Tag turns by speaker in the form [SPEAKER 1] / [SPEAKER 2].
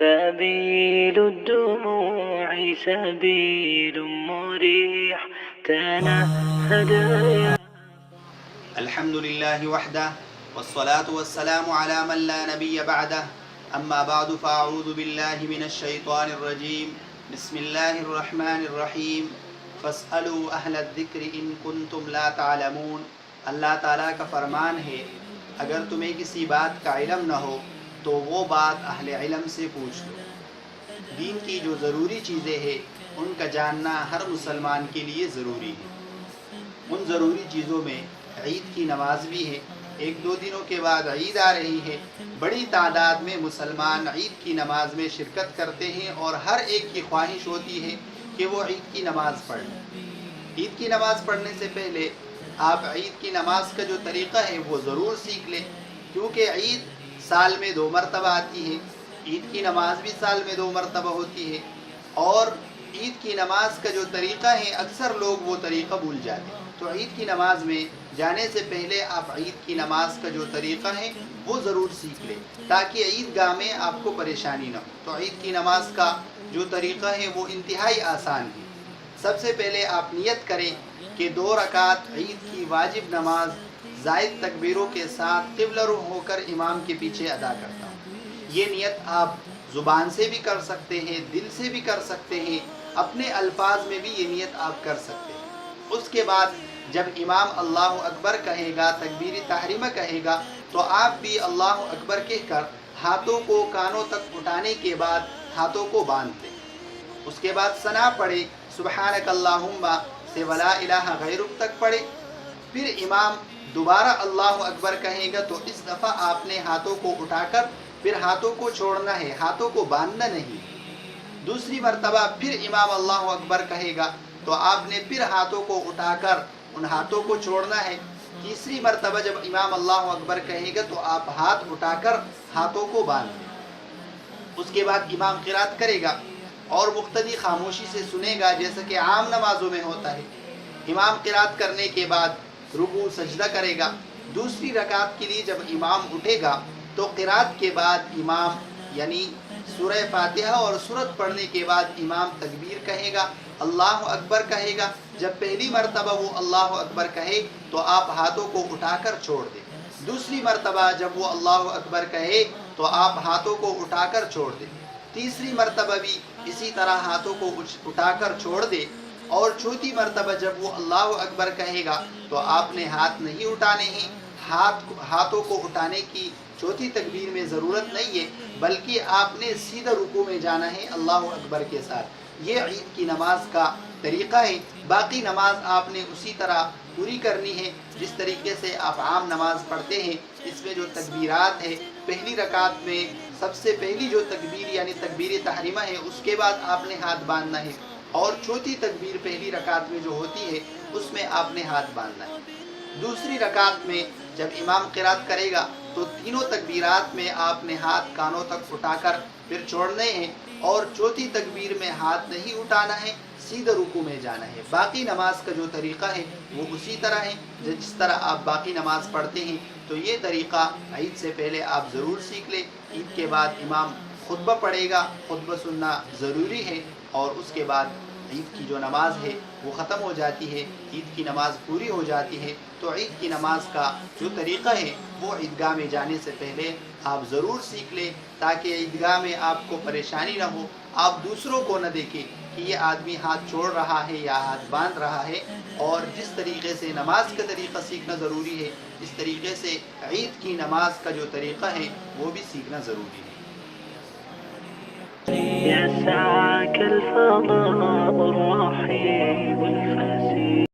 [SPEAKER 1] سبيل الدموع سبيل مريح تنهد يا
[SPEAKER 2] الحمد لله وحده والصلاة والسلام على من لا نبي بعده أما بعد فأعوذ بالله من الشيطان الرجيم بسم الله الرحمن الرحيم فاسألوا أهل الذکر إن كنتم لا تعلمون۔ اللہ تعالیٰ کا فرمان ہے اگر تمہیں کسی بات کا علم نہ ہو تو وہ بات اہل علم سے پوچھ لو۔ دین کی جو ضروری چیزیں ہیں ان کا جاننا ہر مسلمان کے لیے ضروری ہے۔ ان ضروری چیزوں میں عید کی نماز بھی ہے۔ ایک دو دنوں کے بعد عید آ رہی ہے۔ بڑی تعداد میں مسلمان عید کی نماز میں شرکت کرتے ہیں اور ہر ایک کی خواہش ہوتی ہے کہ وہ عید کی نماز پڑھ لیں۔ عید کی نماز پڑھنے سے پہلے آپ عید کی نماز کا جو طریقہ ہے وہ ضرور سیکھ لیں، کیونکہ عید سال میں 2 مرتبہ آتی ہے۔ عید کی نماز بھی سال میں 2 مرتبہ ہوتی ہے، اور عید کی نماز کا جو طریقہ ہے اکثر لوگ وہ طریقہ بھول جاتے ہیں۔ تو عید کی نماز میں جانے سے پہلے آپ عید کی نماز کا جو طریقہ ہے وہ ضرور سیکھ لیں تاکہ عید گاہ میں آپ کو پریشانی نہ ہو۔ تو عید کی نماز کا جو طریقہ ہے وہ انتہائی آسان ہے۔ سب سے پہلے آپ نیت کریں کہ 2 رکعت عید کی واجب نماز زائد تکبیروں کے ساتھ قبلہ رخ ہو کر امام کے پیچھے ادا کرتا ہوں۔ یہ نیت آپ زبان سے بھی کر سکتے ہیں، دل سے بھی کر سکتے ہیں، اپنے الفاظ میں بھی یہ نیت آپ کر سکتے ہیں۔ اس کے بعد جب امام اللہ اکبر کہے گا، تکبیر تحریمہ کہے گا، تو آپ بھی اللہ اکبر کہہ کر ہاتھوں کو کانوں تک اٹھانے کے بعد ہاتھوں کو باندھ لیں۔ اس کے بعد ثنا پڑھے، سبحانک اللہم سے ولا الہ غیرک تک پڑھے۔ پھر امام دوبارہ اللہ اکبر کہے گا تو اس دفعہ آپ نے ہاتھوں کو اٹھا کر پھر ہاتھوں کو چھوڑنا ہے، ہاتھوں کو باندھنا نہیں۔ دوسری مرتبہ پھر امام اللہ اکبر کہے گا تو آپ نے پھر ہاتھوں کو اٹھا کر ان ہاتھوں کو چھوڑنا ہے۔ تیسری مرتبہ جب امام اللہ اکبر کہے گا تو آپ ہاتھ اٹھا کر ہاتھوں کو باندھ لیں۔ اس کے بعد امام قرات کرے گا اور مقتدی خاموشی سے سنے گا، جیسا کہ عام نمازوں میں ہوتا ہے۔ امام قرات کرنے کے بعد رکوع سجدہ کرے گا۔ دوسری رکعت کے لیے جب امام اٹھے گا تو قرات کے بعد امام یعنی سورہ فاتحہ اور سورت پڑھنے کے بعد امام تکبیر کہے گا، اللہ اکبر کہے گا۔ جب پہلی مرتبہ وہ اللہ اکبر کہے تو آپ ہاتھوں کو اٹھا کر چھوڑ دیں۔ دوسری مرتبہ جب وہ اللہ اکبر کہے تو آپ ہاتھوں کو اٹھا کر چھوڑ دیں۔ تیسری مرتبہ بھی اسی طرح ہاتھوں کو اٹھا کر چھوڑ دے، اور چوتھی مرتبہ جب وہ اللہ اکبر کہے گا تو آپ نے ہاتھ نہیں اٹھانے ہیں۔ ہاتھوں کو اٹھانے کی چوتھی تکبیر میں ضرورت نہیں ہے، بلکہ آپ نے سیدھا رکوع میں جانا ہے اللہ اکبر کے ساتھ۔ یہ عید کی نماز کا طریقہ ہے۔ باقی نماز آپ نے اسی طرح پوری کرنی ہے جس طریقے سے آپ عام نماز پڑھتے ہیں۔ اس میں جو تکبیرات ہے، پہلی رکعت میں سب سے پہلی جو تکبیر یعنی تکبیر تحریمہ ہے، اس کے بعد آپ نے ہاتھ باندھنا ہے، اور چوتھی تکبیر پہلی رکعت میں جو ہوتی ہے اس میں آپ نے ہاتھ باندھنا ہے۔ دوسری رکعت میں جب امام قرات کرے گا تو تینوں تکبیرات میں آپ نے ہاتھ کانوں تک اٹھا کر پھر چھوڑنے ہیں، اور چوتھی تکبیر میں ہاتھ نہیں اٹھانا ہے، سیدھا رکوع میں جانا ہے۔ باقی نماز کا جو طریقہ ہے وہ اسی طرح ہے جس طرح آپ باقی نماز پڑھتے ہیں۔ تو یہ طریقہ عید سے پہلے آپ ضرور سیکھ لیں۔ عید کے بعد امام خطبہ پڑھے گا، خطبہ سننا ضروری ہے، اور اس کے بعد عید کی جو نماز ہے وہ ختم ہو جاتی ہے، عید کی نماز پوری ہو جاتی ہے۔ تو عید کی نماز کا جو طریقہ ہے وہ عیدگاہ میں جانے سے پہلے آپ ضرور سیکھ لیں تاکہ عیدگاہ میں آپ کو پریشانی نہ ہو، آپ دوسروں کو نہ دیکھیں کہ یہ آدمی ہاتھ چھوڑ رہا ہے یا ہاتھ باندھ رہا ہے۔ اور جس طریقے سے نماز کا طریقہ سیکھنا ضروری ہے، اس طریقے سے عید کی نماز کا جو طریقہ ہے وہ بھی سیکھنا ضروری ہے۔
[SPEAKER 1] يسعك الفضاء الرحيم الفسيح